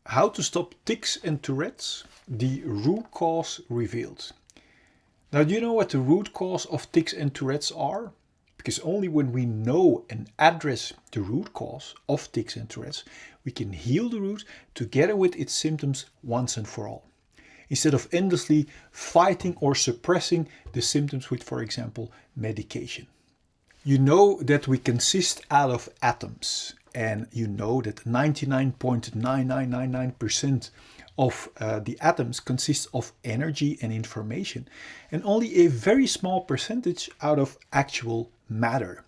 How to stop tics and Tourette's, the root cause revealed. Now, do you know what the root cause of tics and Tourette's are? Because only when we know and address the root cause of tics and Tourette's, we can heal the root together with its symptoms once and for all. Instead of endlessly fighting or suppressing the symptoms with, for example, medication. You know that we consist out of atoms, and you know that 99.9999% of the atoms consist of energy and information, and only a very small percentage out of actual matter.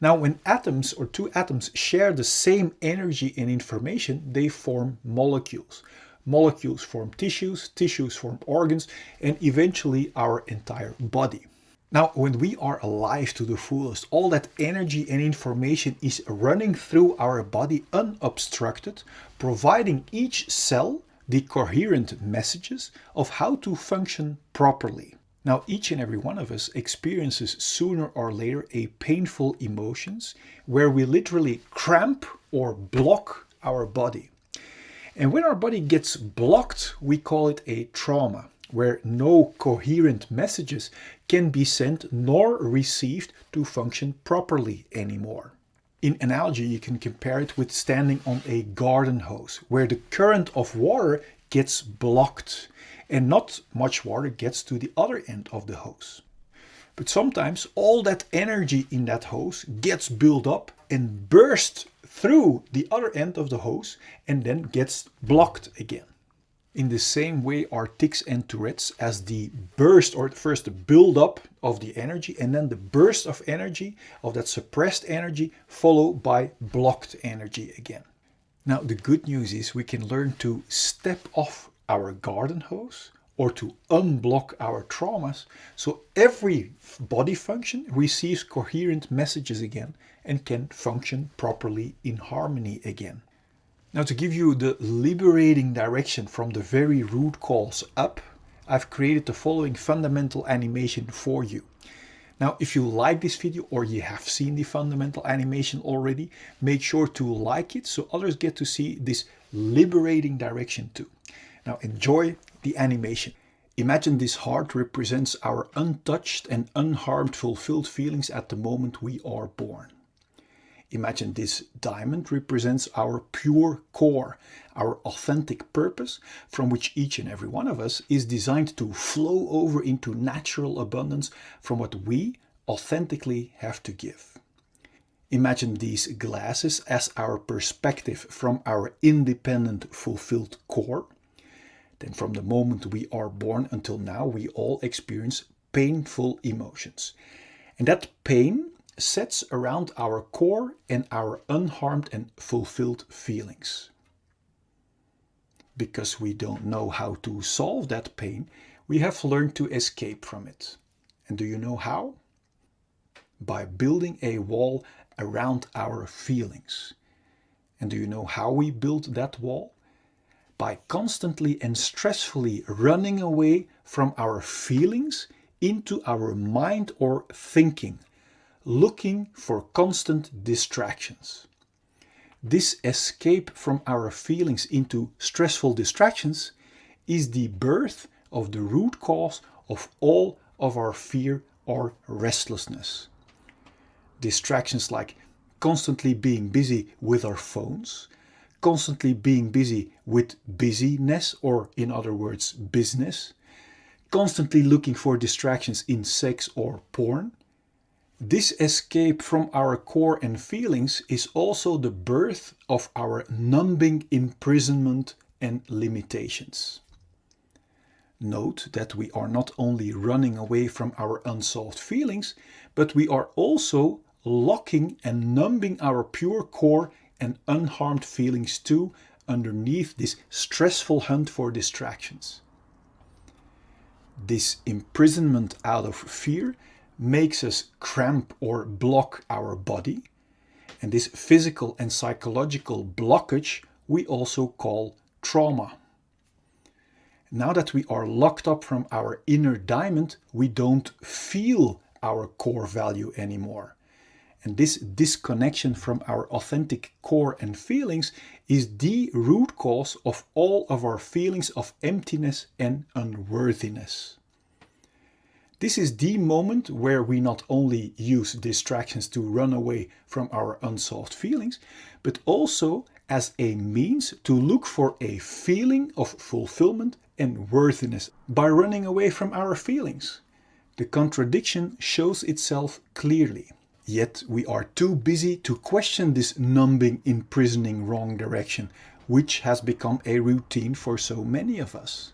Now, when atoms or two atoms share the same energy and information, they form molecules. Molecules form tissues, tissues form organs, and eventually our entire body. Now, when we are alive to the fullest, all that energy and information is running through our body unobstructed, providing each cell the coherent messages of how to function properly. Now, each and every one of us experiences sooner or later a painful emotions where we literally cramp or block our body. And when our body gets blocked, we call it a trauma, where no coherent messages can be sent nor received to function properly anymore. In analogy, you can compare it with standing on a garden hose, where the current of water gets blocked and not much water gets to the other end of the hose. But sometimes all that energy in that hose gets built up and bursts through the other end of the hose and then gets blocked again. In the same way are tics and Tourette's, as the burst, or first the build up of the energy and then the burst of energy, of that suppressed energy, followed by blocked energy again. Now, the good news is we can learn to step off our garden hose or to unblock our traumas, so every body function receives coherent messages again and can function properly in harmony again. Now, to give you the liberating direction from the very root cause up, I've created the following fundamental animation for you. Now, if you like this video or you have seen the fundamental animation already, make sure to like it so others get to see this liberating direction too. Now, enjoy the animation. Imagine this heart represents our untouched and unharmed fulfilled feelings at the moment we are born. Imagine this diamond represents our pure core, our authentic purpose, from which each and every one of us is designed to flow over into natural abundance from what we authentically have to give. Imagine these glasses as our perspective from our independent, fulfilled core. Then from the moment we are born until now, we all experience painful emotions. And that pain sets around our core and our unharmed and fulfilled feelings. Because we don't know how to solve that pain, we have learned to escape from it. And do you know how? By building a wall around our feelings. And do you know how we build that wall? By constantly and stressfully running away from our feelings into our mind or thinking, looking for constant distractions. This escape from our feelings into stressful distractions is the birth of the root cause of all of our fear or restlessness. Distractions like constantly being busy with our phones, constantly being busy with busyness, or in other words, business, constantly looking for distractions in sex or porn. This escape from our core and feelings is also the birth of our numbing imprisonment and limitations. Note that we are not only running away from our unsolved feelings, but we are also locking and numbing our pure core and unharmed feelings too underneath this stressful hunt for distractions. This imprisonment out of fear makes us cramp or block our body, and this physical and psychological blockage we also call trauma. Now that we are locked up from our inner diamond, we don't feel our core value anymore. And this disconnection from our authentic core and feelings is the root cause of all of our feelings of emptiness and unworthiness. This is the moment where we not only use distractions to run away from our unsolved feelings, but also as a means to look for a feeling of fulfillment and worthiness by running away from our feelings. The contradiction shows itself clearly. Yet we are too busy to question this numbing, imprisoning wrong direction, which has become a routine for so many of us.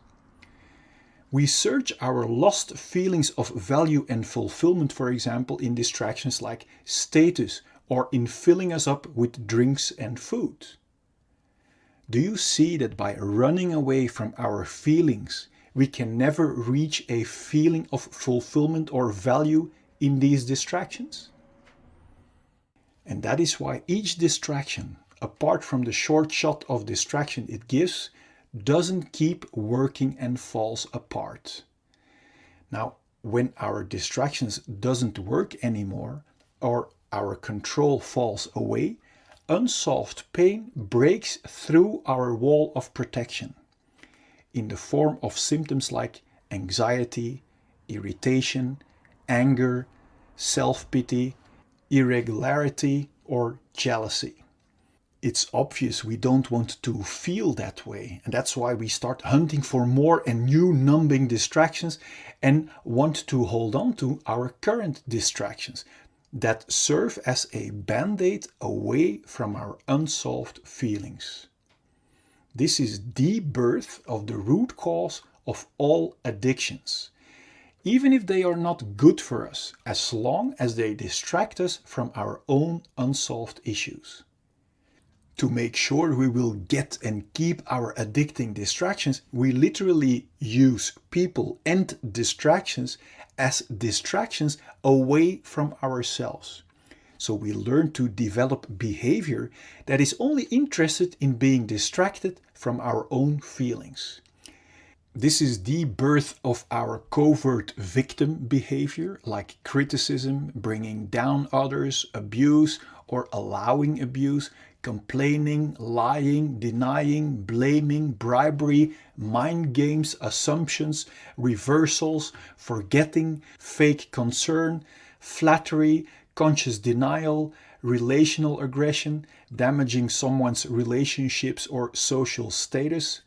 We search our lost feelings of value and fulfillment, for example, in distractions like status or in filling us up with drinks and food. Do you see that by running away from our feelings, we can never reach a feeling of fulfillment or value in these distractions? And that is why each distraction, apart from the short shot of distraction it gives, doesn't keep working and falls apart. Now, when our distractions doesn't work anymore or our control falls away, unsolved pain breaks through our wall of protection in the form of symptoms like anxiety, irritation, anger, self-pity, irregularity, or jealousy. It's obvious we don't want to feel that way, and that's why we start hunting for more and new numbing distractions and want to hold on to our current distractions that serve as a band-aid away from our unsolved feelings. This is the birth of the root cause of all addictions, even if they are not good for us, as long as they distract us from our own unsolved issues. To make sure we will get and keep our addicting distractions, we literally use people and distractions as distractions away from ourselves. So we learn to develop behavior that is only interested in being distracted from our own feelings. This is the birth of our covert victim behavior, like criticism, bringing down others, abuse or allowing abuse, complaining, lying, denying, blaming, bribery, mind games, assumptions, reversals, forgetting, fake concern, flattery, conscious denial, relational aggression, damaging someone's relationships or social status,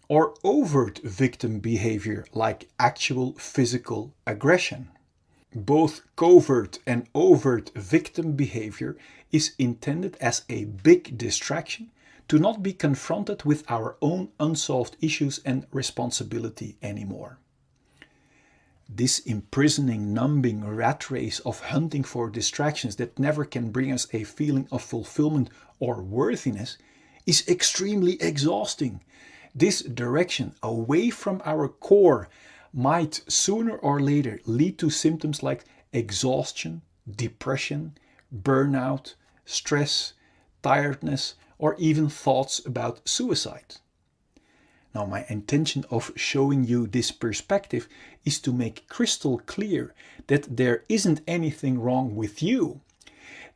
or overt victim behavior like actual physical aggression. Both covert and overt victim behavior is intended as a big distraction to not be confronted with our own unsolved issues and responsibility anymore. This imprisoning, numbing rat race of hunting for distractions that never can bring us a feeling of fulfillment or worthiness is extremely exhausting. This direction away from our core might sooner or later lead to symptoms like exhaustion, depression, burnout, stress, tiredness, or even thoughts about suicide. Now, my intention of showing you this perspective is to make crystal clear that there isn't anything wrong with you.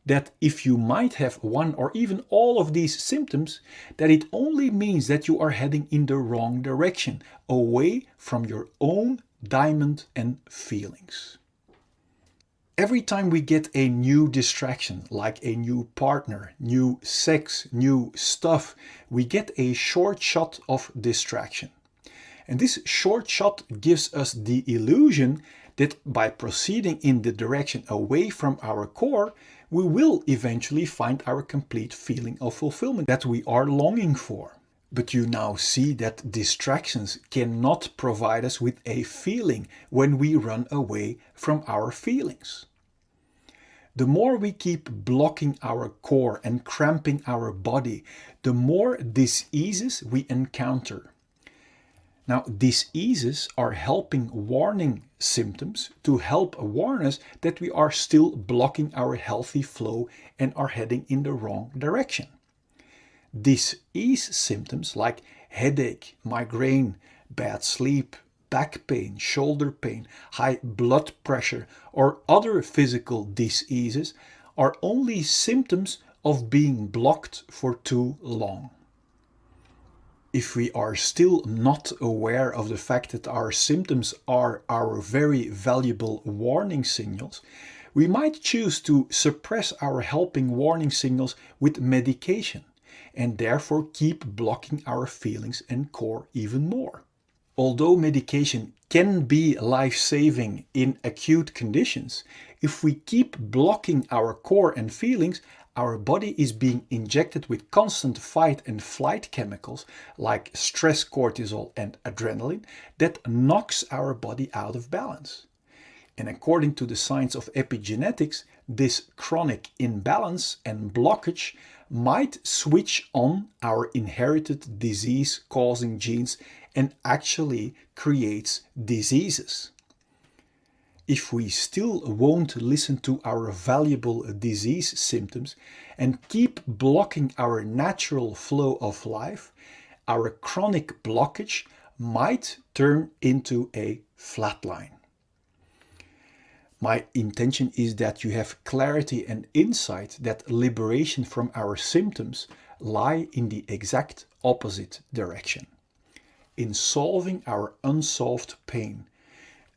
That if you might have one or even all of these symptoms, that it only means that you are heading in the wrong direction, away from your own diamond and feelings. Every time we get a new distraction, like a new partner, new sex, new stuff, we get a short shot of distraction. And this short shot gives us the illusion that by proceeding in the direction away from our core, we will eventually find our complete feeling of fulfillment that we are longing for. But you now see that distractions cannot provide us with a feeling when we run away from our feelings. The more we keep blocking our core and cramping our body, the more diseases we encounter. Now, diseases are helping warning symptoms to help warn us that we are still blocking our healthy flow and are heading in the wrong direction. Disease symptoms like headache, migraine, bad sleep, back pain, shoulder pain, high blood pressure, or other physical diseases are only symptoms of being blocked for too long. If we are still not aware of the fact that our symptoms are our very valuable warning signals, we might choose to suppress our helping warning signals with medication and therefore keep blocking our feelings and core even more. Although medication can be life-saving in acute conditions, if we keep blocking our core and feelings, our body is being injected with constant fight and flight chemicals like stress cortisol and adrenaline that knocks our body out of balance. And according to the science of epigenetics, this chronic imbalance and blockage might switch on our inherited disease-causing genes and actually creates diseases. If we still won't listen to our valuable disease symptoms and keep blocking our natural flow of life, our chronic blockage might turn into a flatline. My intention is that you have clarity and insight that liberation from our symptoms lie in the exact opposite direction, in solving our unsolved pain,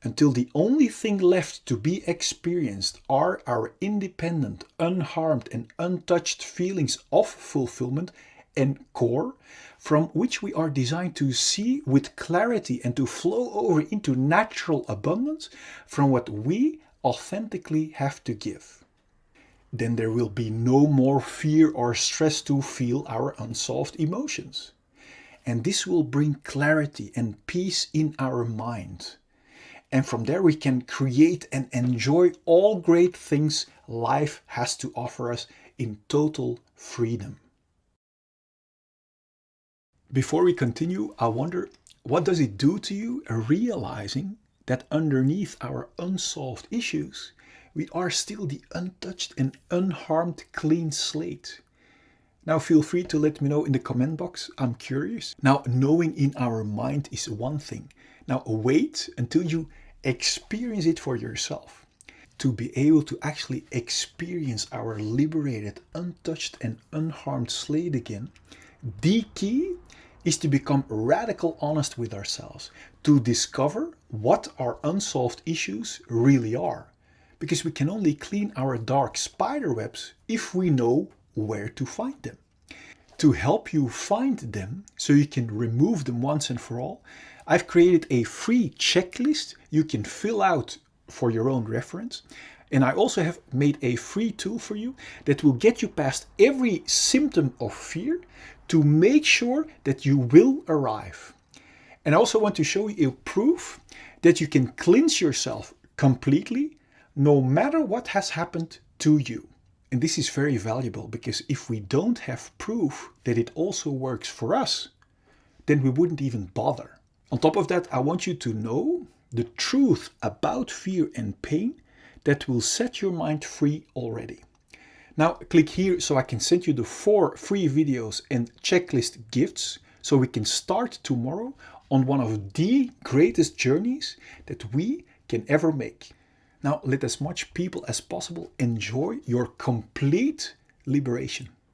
until the only thing left to be experienced are our independent, unharmed and untouched feelings of fulfillment and core, from which we are designed to see with clarity and to flow over into natural abundance from what we authentically have to give. Then there will be no more fear or stress to feel our unsolved emotions. And this will bring clarity and peace in our mind. And from there we can create and enjoy all great things life has to offer us in total freedom. Before we continue, I wonder, what does it do to you realizing that underneath our unsolved issues, we are still the untouched and unharmed clean slate? Now feel free to let me know in the comment box, I'm curious. Now, knowing in our mind is one thing. Now wait until you experience it for yourself. To be able to actually experience our liberated, untouched and unharmed slate again, the key is to become radical honest with ourselves, to discover what our unsolved issues really are. Because we can only clean our dark spider webs if we know where to find them. To help you find them so you can remove them once and for all, I've created a free checklist you can fill out for your own reference. And I also have made a free tool for you that will get you past every symptom of fear to make sure that you will arrive. And I also want to show you a proof that you can cleanse yourself completely no matter what has happened to you. And this is very valuable because if we don't have proof that it also works for us, then we wouldn't even bother. On top of that, I want you to know the truth about fear and pain that will set your mind free already. Now click here so I can send you the 4 free videos and checklist gifts so we can start tomorrow on one of the greatest journeys that we can ever make. Now let as much people as possible enjoy your complete liberation.